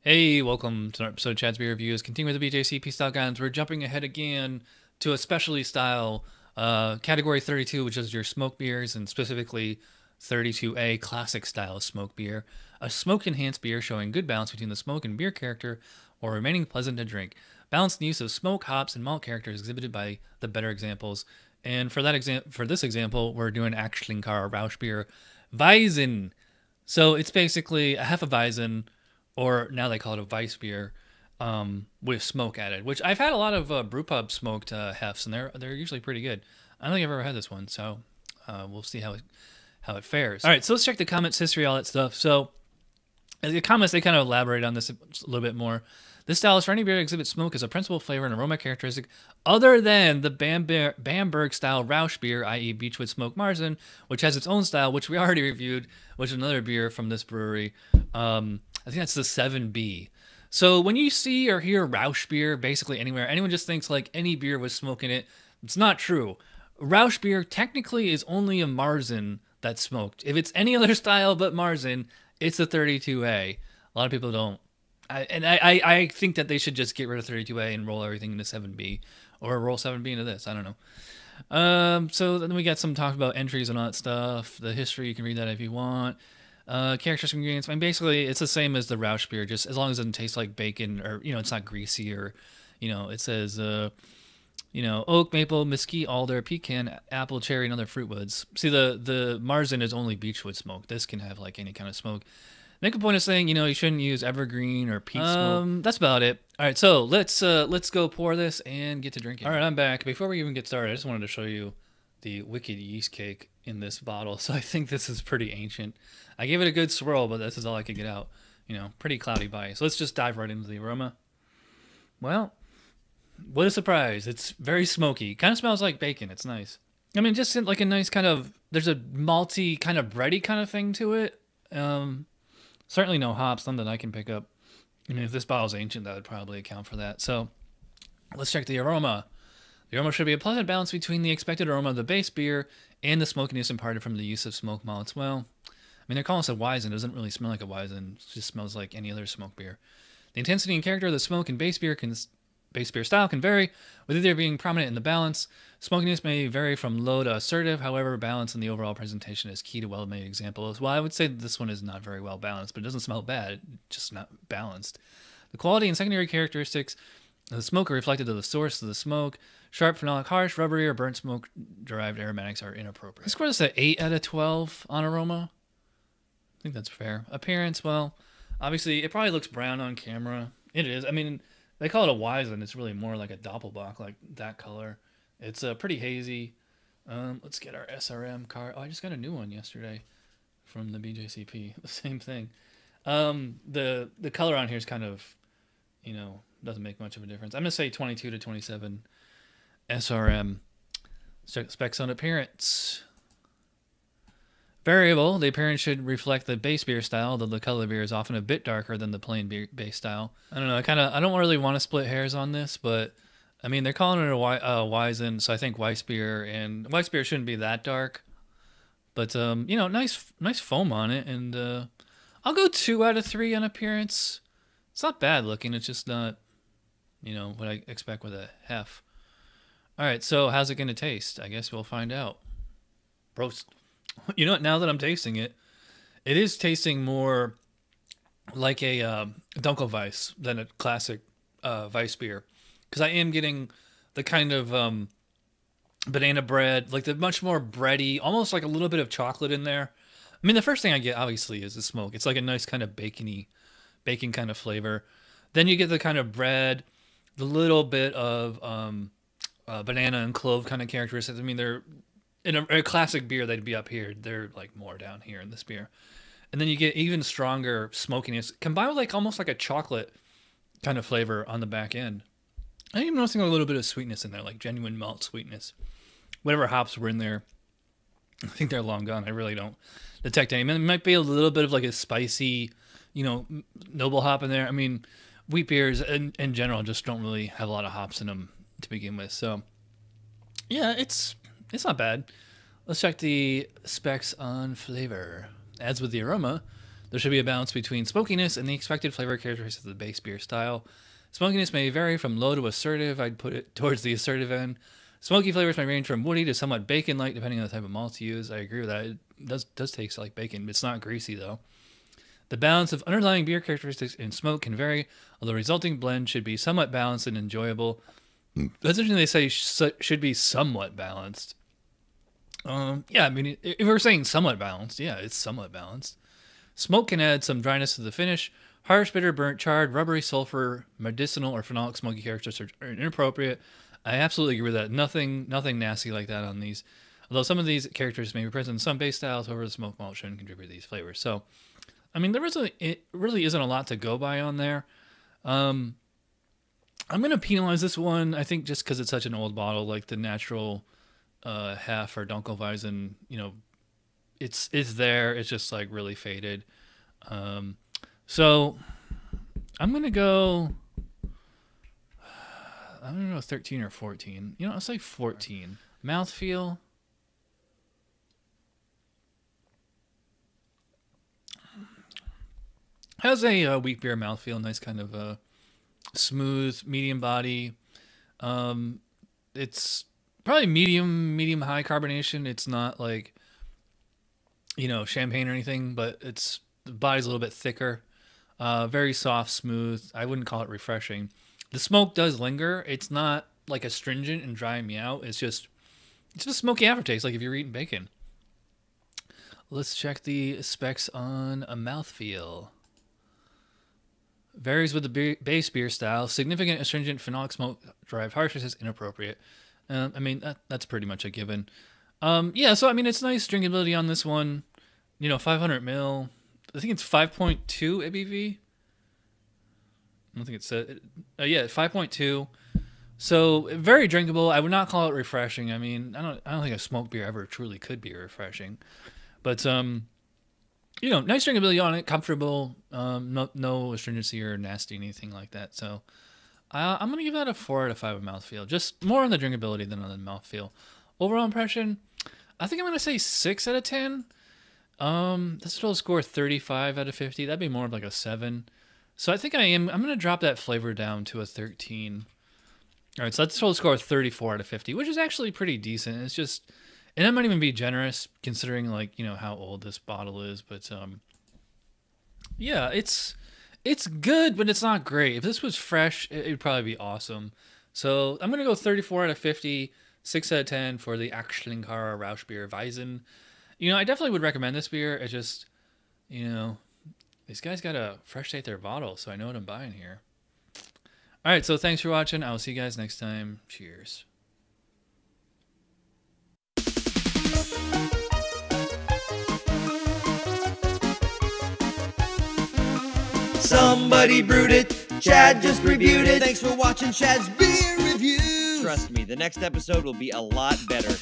Hey, welcome to another episode of Chad's Beer Reviews. Continue with the BJCP style guidance. We're jumping ahead again to a specialty style, category 32, which is your smoke beers, and specifically 32A classic style smoke beer. A smoke enhanced beer showing good balance between the smoke and beer character while remaining pleasant to drink. Balanced use of smoke, hops, and malt characters exhibited by the better examples. And for this example, we're doing Aecht Schlenkerla Rauchbier Weizen. So it's basically a hefeweizen, or now they call it a weissbier, with smoke added. Which I've had a lot of brew pub smoked hefs, and they're usually pretty good. I don't think I've ever had this one, so we'll see how it fares. All right, so let's check the comments history, all that stuff. So the comments, they kind of elaborate on this a little bit more. This style is for any beer that exhibits smoke as a principal flavor and aroma characteristic other than the Bamberg style Rauch beer, i.e. Beechwood Smoked Marzen, which has its own style, which we already reviewed, which is another beer from this brewery. I think that's the 7B. So when you see or hear Rauch beer basically anywhere, anyone just thinks like any beer with smoke in it. It's not true. Rauch beer technically is only a Marzen that's smoked. If it's any other style but Marzen, it's a 32A. A lot of people don't. I think that they should just get rid of 32A and roll everything into 7B, or roll 7B into this. I don't know. So then we got some talk about entries and all that stuff. The history, you can read that if you want. Characteristic ingredients. I mean, basically, it's the same as the Rauch beer, just as long as it doesn't taste like bacon, or it's not greasy, or it says oak, maple, mesquite, alder, pecan, apple, cherry, and other fruit woods. See, the Marzen is only beechwood smoke. This can have like any kind of smoke. Make a point of saying, you shouldn't use evergreen or peat smoke. That's about it. All right, so let's go pour this and get to drinking. All right, I'm back. Before we even get started, I just wanted to show you the wicked yeast cake in this bottle. So I think this is pretty ancient. I gave it a good swirl, but this is all I could get out. Pretty cloudy bite. So let's just dive right into the aroma. Well, what a surprise. It's very smoky. Kind of smells like bacon. It's nice. I mean, just like a nice kind of, there's a malty kind of bready kind of thing to it. Certainly no hops, none that I can pick up. I mean, if this bottle's ancient, that would probably account for that. So let's check the aroma. The aroma should be a pleasant balance between the expected aroma of the base beer and the smokiness imparted from the use of smoke malts. Well, I mean, they're calling this a Weizen. It doesn't really smell like a Weizen. It just smells like any other smoke beer. The intensity and character of the smoke and base beer style can vary, with either being prominent in the balance. Smokiness may vary from low to assertive. However, balance in the overall presentation is key to well-made examples. Well, I would say that this one is not very well balanced, but it doesn't smell bad. It's just not balanced. The quality and secondary characteristics of the smoke are reflected to the source of the smoke. Sharp, phenolic, harsh, rubbery, or burnt smoke-derived aromatics are inappropriate. I score this at 8 out of 12 on aroma. I think that's fair. Appearance, well, obviously, it probably looks brown on camera. It is. I mean, they call it a Weizen. It's really more like a Doppelbock, like that color. It's pretty hazy. Let's get our SRM card. Oh, I just got a new one yesterday from the BJCP. The same thing. The color on here is kind of, doesn't make much of a difference. I'm going to say 22 to 27 SRM. Specs on appearance. Variable. The appearance should reflect the base beer style, though the color beer is often a bit darker than the plain beer base style. I don't know. I don't really want to split hairs on this, but I mean, they're calling it a Weizen, so I think weissbier, and weissbier shouldn't be that dark. But nice foam on it, and I'll go 2 out of 3 on appearance. It's not bad looking. It's just not, what I expect with a hef. All right, so how's it going to taste? I guess we'll find out. Roast. You know what? Now that I'm tasting it, it is tasting more like a Dunkelweiss than a classic Weiss beer, because I am getting the kind of banana bread, like the much more bready, almost like a little bit of chocolate in there. I mean, the first thing I get obviously is the smoke. It's like a nice kind of bacon kind of flavor. Then you get the kind of bread, the little bit of banana and clove kind of characteristics. I mean, they're in a classic beer, they'd be up here. They're like more down here in this beer. And then you get even stronger smokiness combined with like almost like a chocolate kind of flavor on the back end. I'm even noticing a little bit of sweetness in there, like genuine malt sweetness. Whatever hops were in there, I think they're long gone. I really don't detect any. It might be a little bit of like a spicy, noble hop in there. I mean, wheat beers in general just don't really have a lot of hops in them to begin with. So, yeah, it's not bad. Let's check the specs on flavor. As with the aroma, There should be a balance between smokiness and the expected flavor characteristics of the base beer style. Smokiness may vary from low to assertive. I'd put it towards the assertive end. Smoky flavors may range from woody to somewhat bacon-like, depending on the type of malt you use. I agree with that. It does taste like bacon. It's not greasy, though. The balance of underlying beer characteristics in smoke can vary, although the resulting blend should be somewhat balanced and enjoyable. That's interesting they say should be somewhat balanced. Yeah, I mean, if we're saying somewhat balanced, yeah, it's somewhat balanced. Smoke can add some dryness to the finish. Harsh, bitter, burnt, charred, rubbery, sulfur, medicinal, or phenolic smoky characteristics are inappropriate. I absolutely agree with that. Nothing nasty like that on these. Although some of these characters may be present in some base styles, however, the smoke malt shouldn't contribute to these flavors. So, I mean, it really isn't a lot to go by on there. I'm going to penalize this one, I think, just because it's such an old bottle, like the natural Hef or Dunkelweizen, you know, it's there. It's just like really faded. So I'm going to go... I don't know, 13 or 14. You know, I'll say 14. Mouthfeel. Has a wheat beer mouthfeel. Nice kind of smooth, medium body. It's probably medium high carbonation. It's not like, you know, champagne or anything, but the body's a little bit thicker. Very soft, smooth. I wouldn't call it refreshing. The smoke does linger. It's not like astringent and drying me out. It's just smoky aftertaste, like if you're eating bacon. Let's check the specs on a mouthfeel. Varies with the base beer style. Significant astringent phenolic smoke-derived harshness is inappropriate. I mean, that's pretty much a given. Yeah, so I mean, it's nice drinkability on this one. You know, 500 ml. I think it's 5.2 ABV. I don't think it said. Yeah, 5.2. So very drinkable. I would not call it refreshing. I mean, I don't think a smoked beer ever truly could be refreshing. But you know, nice drinkability on it, comfortable. No astringency or nasty anything like that. So I'm gonna give that a 4 out of 5 of mouthfeel. Just more on the drinkability than on the mouthfeel. Overall impression, I think I'm gonna say 6 out of 10. This will score 35 out of 50. That'd be more of like a 7. So I think I'm going to drop that flavor down to a 13. All right, so that's total score 34 out of 50, which is actually pretty decent. It's just, and I might even be generous considering, like, you know, how old this bottle is. But yeah, it's good, but it's not great. If this was fresh, it'd probably be awesome. So I'm going to go 34 out of 50, 6 out of 10 for the Aecht Schlenkerla Rauchbier Weizen. You know, I definitely would recommend this beer. It's just, you know, these guys got to fresh date their bottle, so I know what I'm buying here. All right, so thanks for watching. I will see you guys next time. Cheers. Somebody brewed it. Chad just reviewed it. Thanks for watching Chad's Beer Review. Trust me, the next episode will be a lot better.